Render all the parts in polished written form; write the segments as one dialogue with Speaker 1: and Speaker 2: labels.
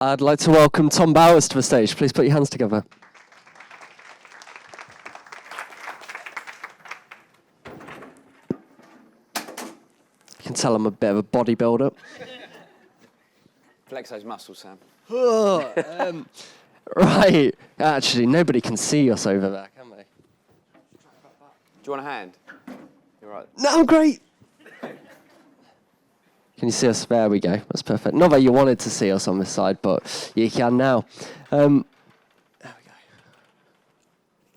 Speaker 1: I'd like to welcome Tom Bowers to the stage. Please put your hands together. You can tell I'm a bit of a bodybuilder.
Speaker 2: Flex those muscles, Sam.
Speaker 1: Right. Actually, nobody can see us over there, can they?
Speaker 2: Do you want a hand? You're right.
Speaker 1: No, I'm great. Can you see us? There we go. That's perfect. Not that you wanted to see us on this side, but you can now. There we go.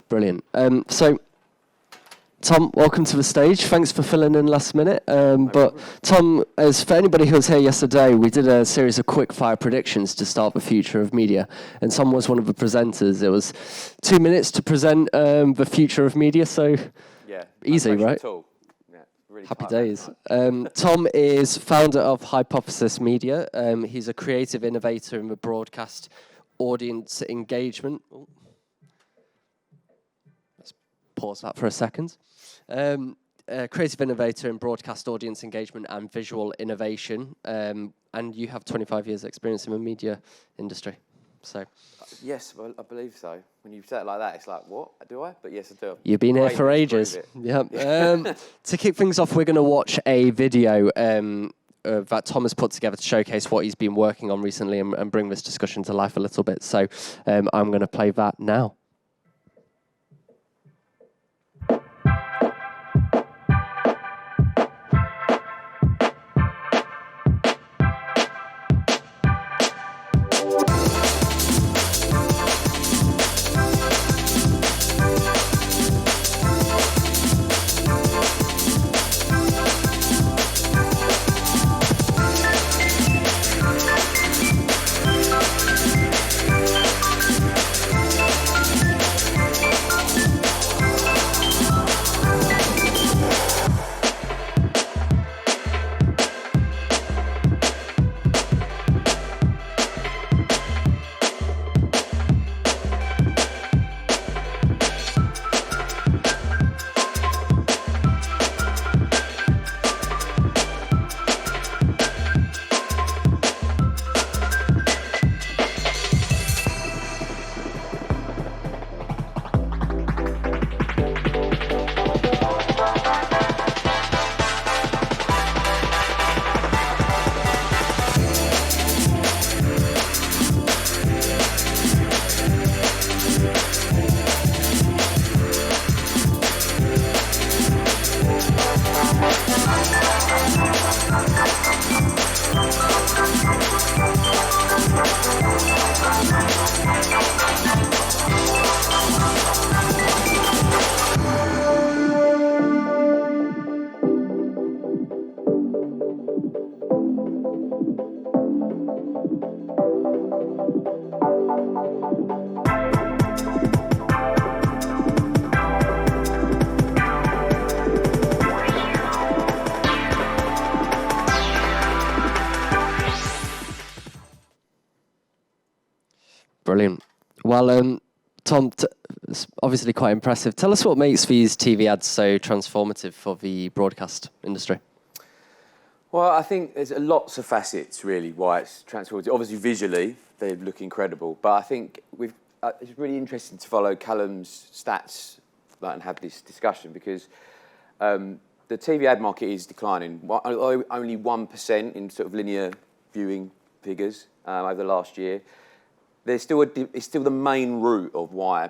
Speaker 1: Brilliant. So, Tom, welcome to the stage. Thanks for filling in last minute. But Tom, as for anybody who was here yesterday, we did a series of quick-fire predictions to start the future of media, and Tom was one of the presenters. It was 2 minutes to present the future of media, so
Speaker 2: yeah,
Speaker 1: easy, right?
Speaker 2: At all. Yeah, really
Speaker 1: Happy days. Tom is founder of Hypothesis Media. He's a creative innovator in the broadcast audience engagement. Oh. Let's pause that for a second. A creative innovator in broadcast audience engagement and visual innovation. And you have 25 years experience in the media industry. So.
Speaker 2: Yes, well, I believe so. When you say it like that, it's like, what? Do I? But yes, I do.
Speaker 1: You've been here for ages. Yeah. To kick things off, we're going to watch a video that Tom has put together to showcase what he's been working on recently and bring this discussion to life a little bit. So I'm going to play that now. Brilliant. Well, Tom, it's obviously quite impressive. Tell us what makes these TV ads so transformative for the broadcast industry.
Speaker 2: Well, I think there's lots of facets, really, why it's transformative. Obviously, visually, they look incredible. But I think it's really interesting to follow Callum's stats and have this discussion because the TV ad market is declining. Only 1% in sort of linear viewing figures over the last year. It's still the main route of why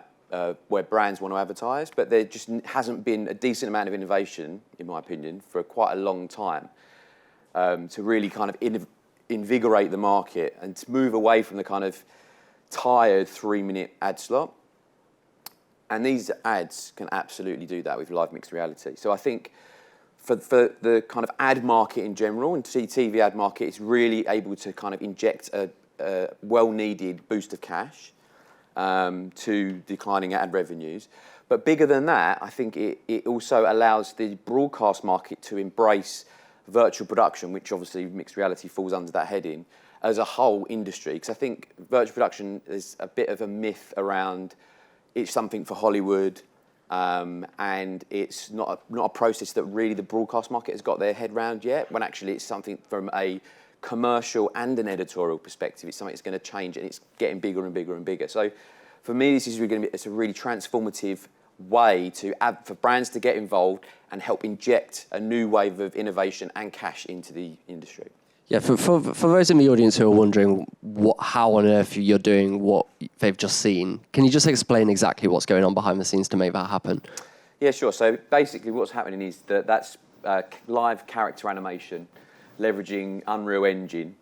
Speaker 2: where brands want to advertise, but there just hasn't been a decent amount of innovation, in my opinion, for quite a long time to really kind of invigorate the market and to move away from the kind of tired 3-minute ad slot. And these ads can absolutely do that with live mixed reality. So I think for the kind of ad market in general and TV ad market, it's really able to kind of inject a well-needed boost of cash to declining ad revenues. But bigger than that, I think it also allows the broadcast market to embrace virtual production, which obviously mixed reality falls under that heading, as a whole industry. Because I think virtual production is a bit of a myth around it's something for Hollywood, and it's not a process that really the broadcast market has got their head round yet, when actually it's something from a commercial and an editorial perspective, it's something that's going to change, and it's getting bigger and bigger and bigger. So for me, this is really going to be, it's a really transformative way for brands to get involved and help inject a new wave of innovation and cash into the industry.
Speaker 1: Yeah, for those in the audience who are wondering how on earth you're doing what they've just seen, can you just explain exactly what's going on behind the scenes to make that happen?
Speaker 2: Yeah, sure. So basically what's happening is that's live character animation, leveraging Unreal Engine,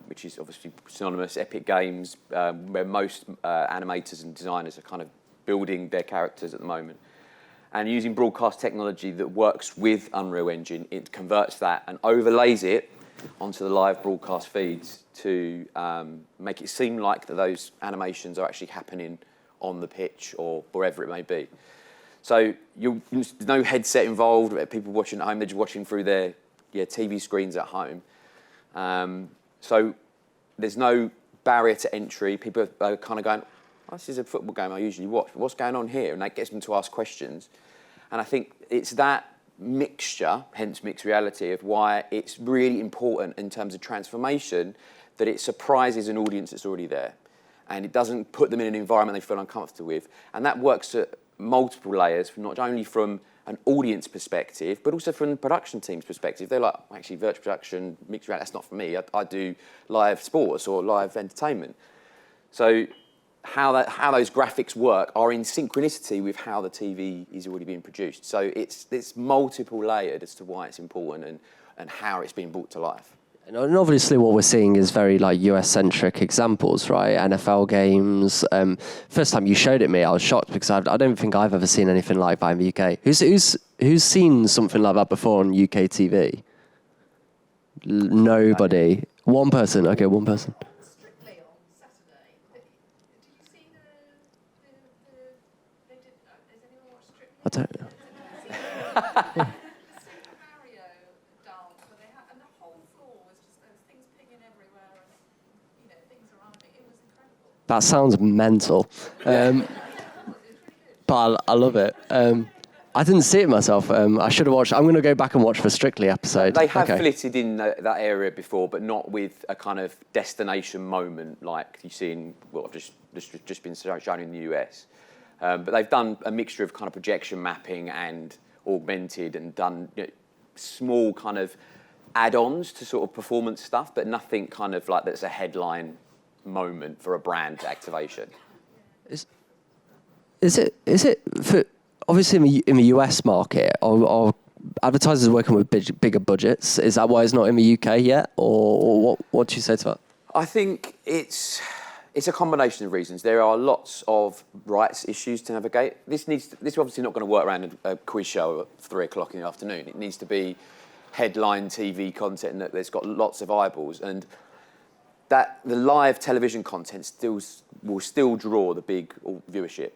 Speaker 2: which is obviously synonymous, Epic Games, where most animators and designers are kind of building their characters at the moment. And using broadcast technology that works with Unreal Engine, it converts that and overlays it onto the live broadcast feeds to make it seem like that those animations are actually happening on the pitch or wherever it may be. So there's no headset involved. People watching at home, they're just watching through their TV screens at home. So there's no barrier to entry. People are kind of going, oh, this is a football game I usually watch. What's going on here? And that gets them to ask questions. And I think it's that mixture, hence mixed reality, of why it's really important in terms of transformation that it surprises an audience that's already there. And it doesn't put them in an environment they feel uncomfortable with. And that works at multiple layers, not only from an audience perspective, but also from the production team's perspective. They're like, actually, virtual production, mixed reality, that's not for me. I do live sports or live entertainment. So how those graphics work are in synchronicity with how the TV is already being produced. So it's multiple layered as to why it's important and how it's being brought to life.
Speaker 1: And obviously what we're seeing is very like US-centric examples, right? NFL games. First time you showed it me, I was shocked because I don't think I've ever seen anything like that in the UK. Who's seen something like that before on UK TV? Nobody. One person. Okay, one person.
Speaker 3: Strictly on Saturday. Do you see they did? Has anyone watched Strictly?
Speaker 1: I don't know.
Speaker 3: Mario dance where they had, and the whole floor was just those things pinging everywhere, and things are running. It was incredible.
Speaker 1: That sounds mental. But I love it. I didn't see it myself. I should have watched. I'm going to go back and watch the Strictly episode.
Speaker 2: They have flitted in that area before, but not with a kind of destination moment like you see in what I've just been shown in the US. But they've done a mixture of kind of projection mapping and augmented, and done small kind of add-ons to sort of performance stuff, but nothing kind of like that's a headline moment for a brand activation.
Speaker 1: Is it for obviously in the US market, are advertisers working with bigger budgets? Is that why it's not in the UK yet, or what do you say to that?
Speaker 2: I think it's a combination of reasons. There are lots of rights issues to navigate. This is obviously not going to work around a quiz show at 3:00 in the afternoon. It needs to be headline TV content that's got lots of eyeballs, and that the live television content will still draw the big viewership.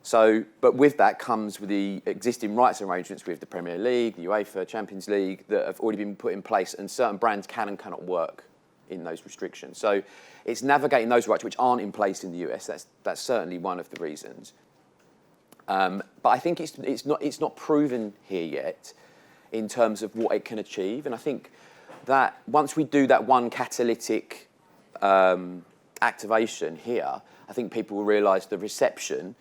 Speaker 2: So, but with that comes with the existing rights arrangements with the Premier League, the UEFA, Champions League that have already been put in place, and certain brands can and cannot work in those restrictions. So it's navigating those rights which aren't in place in the US. That's certainly one of the reasons. But I think it's not proven here yet in terms of what it can achieve. And I think that once we do that one catalytic activation here, I think people will realise the reception.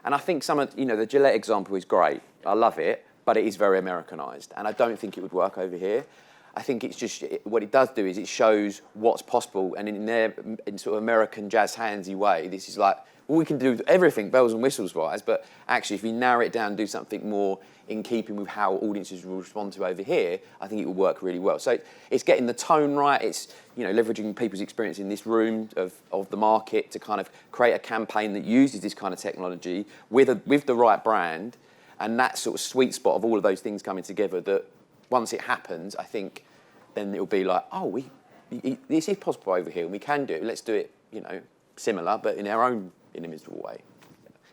Speaker 2: And I think some of the Gillette example is great. I love it, but it is very Americanised, and I don't think it would work over here. I think it's just what it does do is it shows what's possible, and in sort of American jazz handsy way, this is like, well, we can do everything bells and whistles wise, but actually if we narrow it down and do something more in keeping with how audiences will respond to over here, I think it will work really well. So it's getting the tone right. It's leveraging people's experience in this room of the market to kind of create a campaign that uses this kind of technology with the right brand, and that sort of sweet spot of all of those things coming together. That once it happens, I think then it'll be like, oh, this is possible over here, and we can do it. Let's do it, similar, but in our own inimitable way.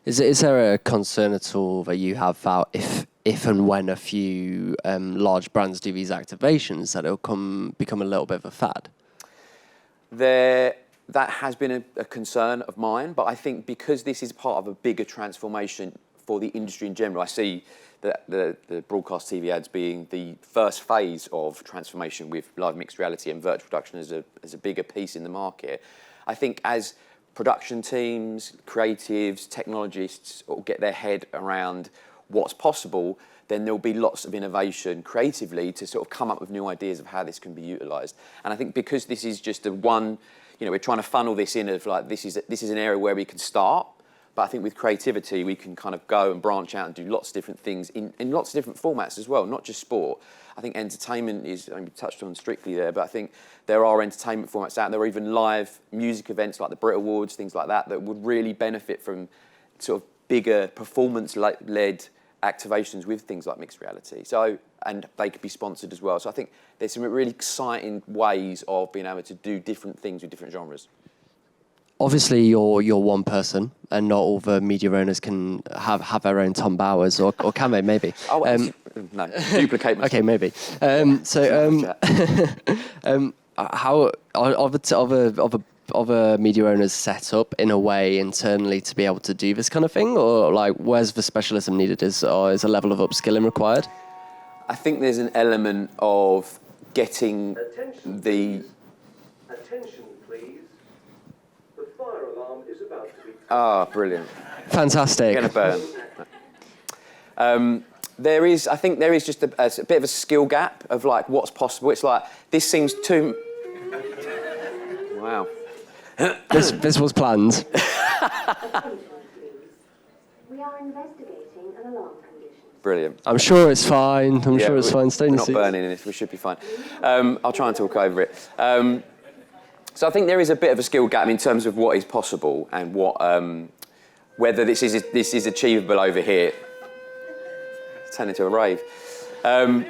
Speaker 1: Is there a concern at all that you have about if and when a few large brands do these activations, that it'll become a little bit of a fad?
Speaker 2: That has been a concern of mine, but I think because this is part of a bigger transformation for the industry in general. I see the broadcast TV ads being the first phase of transformation with live mixed reality and virtual production as a bigger piece in the market. I think as production teams, creatives, technologists all get their head around what's possible, then there'll be lots of innovation creatively to sort of come up with new ideas of how this can be utilised. And I think because this is just we're trying to funnel this in of like, this is an area where we can start, but I think with creativity, we can kind of go and branch out and do lots of different things in lots of different formats as well, not just sport. I think entertainment is, we touched on Strictly there, but I think there are entertainment formats out there, or even live music events like the Brit Awards, things like that would really benefit from sort of bigger performance-led activations with things like mixed reality. So, and they could be sponsored as well. So I think there's some really exciting ways of being able to do different things with different genres.
Speaker 1: Obviously, you're one person, and not all the media owners can have their own Tom Bowers, or can they? Maybe.
Speaker 2: Oh, no, duplicate myself.
Speaker 1: Okay, maybe. How are other media owners set up in a way internally to be able to do this kind of thing, or like where's the specialism needed? Is a level of upskilling required?
Speaker 2: I think there's an element of getting
Speaker 4: Attention, please. The fire alarm is about to be...
Speaker 2: Brilliant.
Speaker 1: Fantastic.
Speaker 2: Going to burn. I think there is just a bit of a skill gap of like what's possible. It's like, this seems too... Wow.
Speaker 1: This was planned.
Speaker 5: We are investigating an alarm condition.
Speaker 2: Brilliant.
Speaker 1: I'm sure it's fine. I'm sure it's fine.
Speaker 2: We're not burning in it. We should be fine. I'll try and talk over it. So I think there is a bit of a skill gap in terms of what is possible and what whether this is achievable over here. It's turned into a rave. Of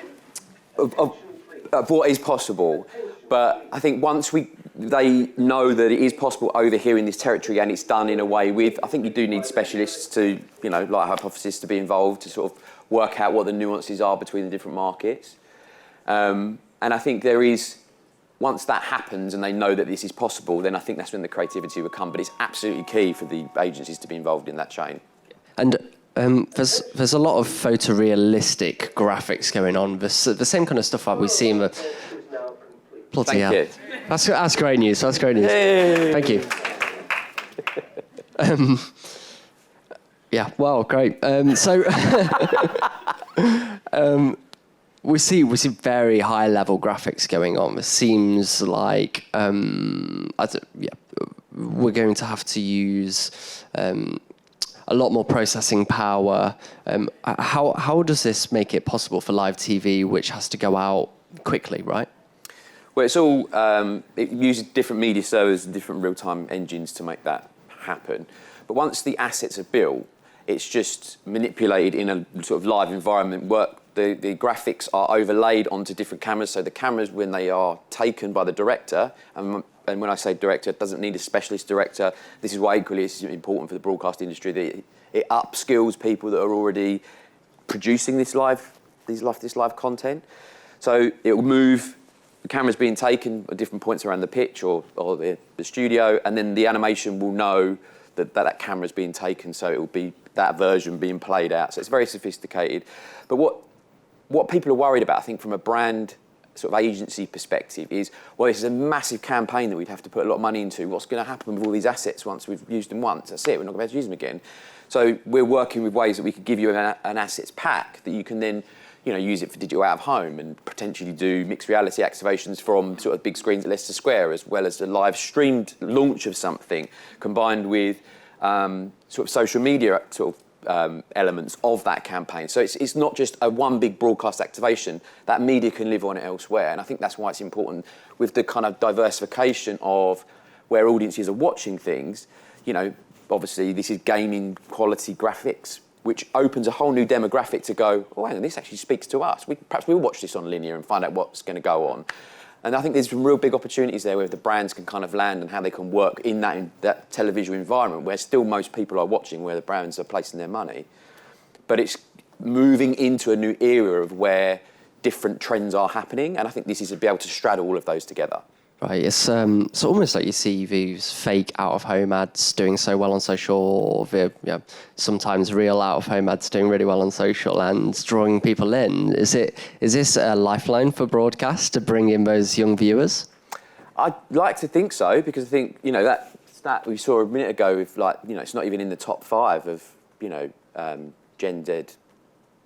Speaker 2: what is possible. But I think once they know that it is possible over here in this territory and it's done in a way with, I think you do need specialists to, like Hypothesis, to be involved to sort of work out what the nuances are between the different markets. And I think there is, once that happens and they know that this is possible, then I think that's when the creativity will come. But it's absolutely key for the agencies to be involved in that chain.
Speaker 1: And there's a lot of photorealistic graphics going on. The same kind of stuff that we see in the... Bloody hell.
Speaker 2: Thank you.
Speaker 1: That's great news. That's great news.
Speaker 2: Yay.
Speaker 1: Thank you. Yeah, well, great. We see very high level graphics going on. It seems like we're going to have to use a lot more processing power. How does this make it possible for live TV, which has to go out quickly, right?
Speaker 2: Well, it's all, it uses different media servers and different real-time engines to make that happen. But once the assets are built, it's just manipulated in a sort of live environment. The graphics are overlaid onto different cameras. So the cameras, when they are taken by the director, and when I say director, it doesn't need a specialist director. This is why equally it's important for the broadcast industry that it upskills people that are already producing this live content. So it will move. The camera's being taken at different points around the pitch or the studio, and then the animation will know that camera's being taken, so it will be that version being played out. So it's very sophisticated. But what people are worried about, I think, from a brand sort of agency perspective is, well, this is a massive campaign that we'd have to put a lot of money into. What's going to happen with all these assets once we've used them once? That's it, we're not going to be able to use them again. So we're working with ways that we could give you an assets pack that you can then use it for digital out of home and potentially do mixed reality activations from sort of big screens at Leicester Square, as well as the live streamed launch of something, combined with sort of social media elements of that campaign. So it's not just a one big broadcast activation. That media can live on it elsewhere, and I think that's why it's important with the kind of diversification of where audiences are watching things. Obviously this is gaming quality graphics, which opens a whole new demographic to go, oh, hang on, this actually speaks to us. Perhaps we'll watch this on linear and find out what's going to go on. And I think there's some real big opportunities there where the brands can kind of land and how they can work in that televisual environment where still most people are watching, where the brands are placing their money. But it's moving into a new era of where different trends are happening. And I think this is to be able to straddle all of those together.
Speaker 1: Right, it's almost like you see these fake out-of-home ads doing so well on social, or sometimes real out-of-home ads doing really well on social and drawing people in. Is this a lifeline for broadcast to bring in those young viewers?
Speaker 2: I'd like to think so, because I think, that stat we saw a minute ago with, it's not even in the top 5 of, Gen Z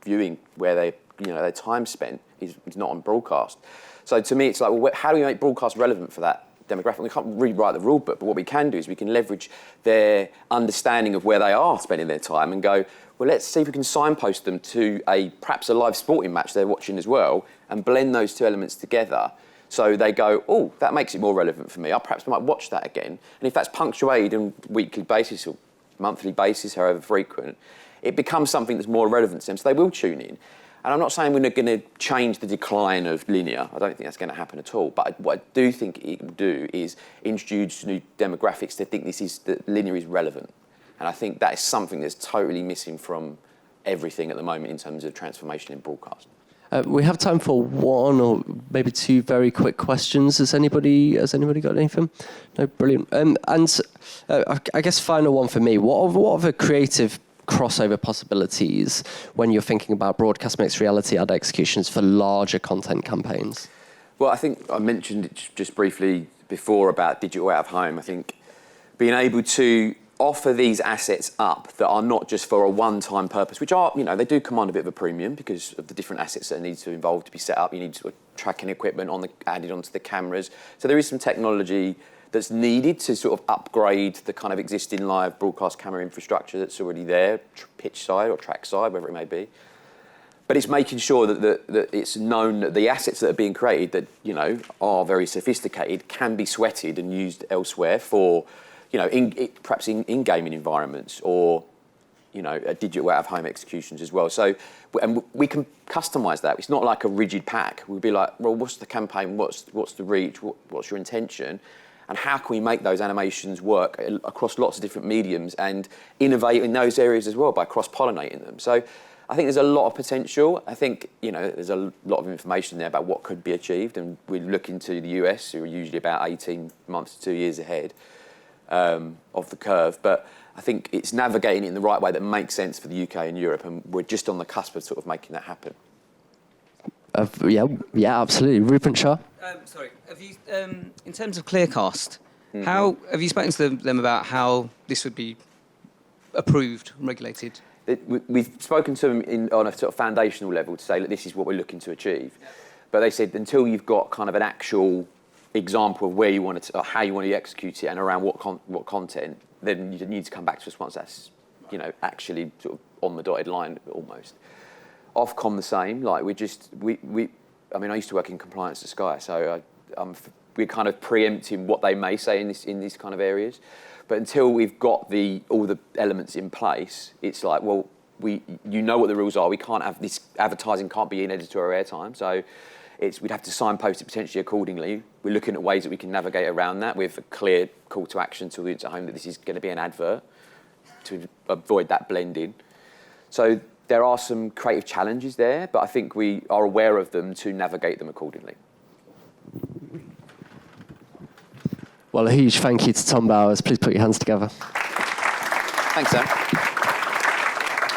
Speaker 2: viewing, where their time spent is not on broadcast. So to me, it's like, well, how do we make broadcast relevant for that demographic? We can't rewrite the rule book, but what we can do is we can leverage their understanding of where they are spending their time and go, well, let's see if we can signpost them to perhaps a live sporting match they're watching as well, and blend those two elements together. So they go, oh, that makes it more relevant for me. I perhaps might watch that again. And if that's punctuated on a weekly basis or monthly basis, however frequent, it becomes something that's more relevant to them. So they will tune in. And I'm not saying we're going to change the decline of linear. I don't think that's going to happen at all. But what I do think it will do is introduce new demographics to think that linear is relevant. And I think that is something that's totally missing from everything at the moment in terms of transformation in broadcast.
Speaker 1: We have time for one or maybe two very quick questions. Has anybody got anything? No, brilliant. I guess final one for me. What are the creative crossover possibilities when you're thinking about broadcast mixed reality ad executions for larger content campaigns?
Speaker 2: Well, I think I mentioned it just briefly before about digital out of home. I think being able to offer these assets up that are not just for a one-time purpose, which are, they do command a bit of a premium because of the different assets that need to involve to be set up. You need sort of tracking equipment added onto the cameras. So there is some technology that's needed to sort of upgrade the kind of existing live broadcast camera infrastructure that's already there, pitch side or track side, whatever it may be. But it's making sure that it's known that the assets that are being created that, are very sophisticated can be sweated and used elsewhere for, perhaps in gaming environments or, digital out-of-home executions as well. So, and we can customise that. It's not like a rigid pack. We'll be like, well, what's the campaign? What's the reach? What's your intention? And how can we make those animations work across lots of different mediums and innovate in those areas as well by cross-pollinating them? So I think there's a lot of potential. I think, there's a lot of information there about what could be achieved, and we're looking to the US, who are usually about 18 months to 2 years ahead of the curve. But I think it's navigating it in the right way that makes sense for the UK and Europe, and we're just on the cusp of sort of making that happen.
Speaker 1: Yeah, absolutely. Rupert Shah?
Speaker 6: Sorry, have you, in terms of Clearcast, how have you spoken to them about how this would be approved and regulated?
Speaker 2: We've spoken to them on a sort of foundational level to say, look, this is what we're looking to achieve. Yeah. But they said until you've got kind of an actual example of where you want to, or how you want to execute it and around what content, then you need to come back to us once that's, actually sort of on the dotted line almost. Ofcom the same. Like I used to work in compliance at Sky, so we're kind of preempting what they may say in these kind of areas. But until we've got all the elements in place, it's like, well, what the rules are. We can't have this advertising can't be in editorial airtime, so we'd have to signpost it potentially accordingly. We're looking at ways that we can navigate around that with a clear call to action to the audience at home that this is going to be an advert to avoid that blending. So there are some creative challenges there, but I think we are aware of them to navigate them accordingly.
Speaker 1: Well, a huge thank you to Tom Bowers. Please put your hands together.
Speaker 2: Thanks, Sam.